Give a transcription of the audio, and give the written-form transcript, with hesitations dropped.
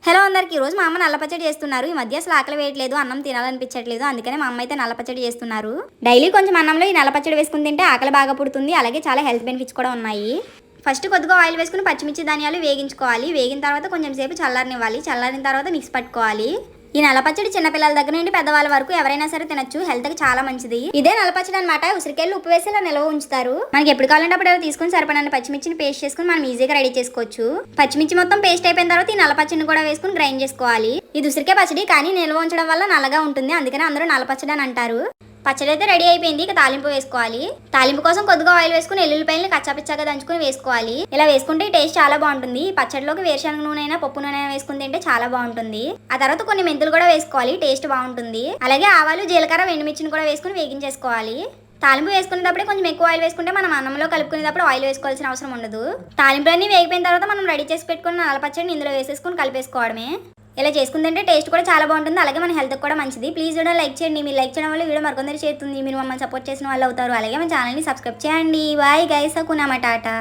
Hello అందరికి ఈ రోజు మా అమ్మ నల్ల పచ్చడి చేస్తున్నారు. ఈ మధ్య అసలు ఆకలి వేయట్లేదు, అన్నం తినాలనిపించట్లేదు. అందుకనే మా అమ్మ అయితే నల్ల పచ్చడి చేస్తున్నారు. డైలీ కొంచెం అన్నంలో ఈ నల్ల పచ్చడి వేసుకుని తింటే ఆకలి బాగా పుడుతుంది. అలాగే చాలా హెల్త్ బెనిఫిట్స్ కూడా ఉన్నాయి. ఫస్ట్ కొద్దిగా ఆయిల్ వేసుకుని పచ్చిమిర్చి ధనియాలు వేగించుకోవాలి. వేగిన తర్వాత కొంచెం సేపు చల్లారనివ్వాలి. చల్లారిన తర్వాత మిక్స్ పట్టుకోవాలి. ఈ నల్లపచ్చడి చిన్నపిల్లల దగ్గర నుండి పెద్దవాళ్ళ వరకు ఎవరైనా సరే తినొచ్చు. హెల్త్ కి చాలా మంచిది. ఇదే నల్లపచ్చడి అనమాట. ఉసిరికాయలు ఉప్పు వేసి ఇలా నిల్వ ఉంచుతారు. మనకి ఎప్పుడు కావాలంటే అప్పుడు తీసుకుని సరిపడిన పచ్చిమిర్చిని పేస్ట్ చేసుకుని మనం ఈజీగా రెడీ చేసుకోవచ్చు. పచ్చిమిర్చి మొత్తం పేస్ట్ అయిపోయిన తర్వాత ఈ నల్లపచ్చడిని కూడా వేసుకుని గ్రైండ్ చేసుకోవాలి. ఇది ఉసిరికాయ పచ్చడి కానీ నిల్వ ఉంచడం వల్ల నల్లగా ఉంటుంది. అందుకని అందరూ నల్లపచ్చడి అని అంటారు. పచ్చడి అయితే రెడీ అయిపోయింది. ఇక తాలింపు వేసుకోవాలి. తాలింపు కోసం కొద్దిగా ఆయిల్ వేసుకుని ఎల్లుల్లిపాయలు కచ్చాపిచ్చాగా దంచుకుని వేసుకోవాలి. ఇలా వేసుకుంటే టేస్ట్ చాలా బాగుంటుంది. పచ్చడిలోకి వేరుశనగ నూనె అయినా పప్పు నూనె వేసుకుని తింటే చాలా బాగుంటుంది. ఆ తర్వాత కొన్ని మెంతులు కూడా వేసుకోవాలి. టేస్ట్ బాగుంటుంది. అలాగే ఆవాలు జీలకర్ర ఎండుమిర్చిని కూడా వేసుకుని వేగించేసుకోవాలి. తాలింపు వేసుకునేటప్పుడే కొంచెం ఎక్కువ ఆయిల్ వేసుకుంటే మనం అన్నంలో కలుపుకునేటప్పుడు ఆయిల్ వేసుకోవాల్సిన అవసరం ఉండదు. తాలింపులన్నీ వేగిపోయిన తర్వాత మనం రెడీ చేసి పెట్టుకున్న నల్లపచ్చడిని ఇందులో వేసేసుకుని కలిపేసుకోవడమే. ఇలా చేసుకుంటే టేస్ట్ కూడా చాలా బాగుంటుంది. అలాగే మన హెల్త్ కూడా మంచిది. ప్లీజ్ వీడియో లైక్ చేయండి. మీరు లైక్ చేయడం వల్ల వీడియో మరికొందరు చేస్తుంది. మీరు మమ్మల్ని సపోర్ట్ చేసిన వాళ్ళు అవుతారు. అలాగే మన ఛానల్ని సబ్స్క్రైబ్ చేయండి. బాయ్ గైస్, కునామా టాటా.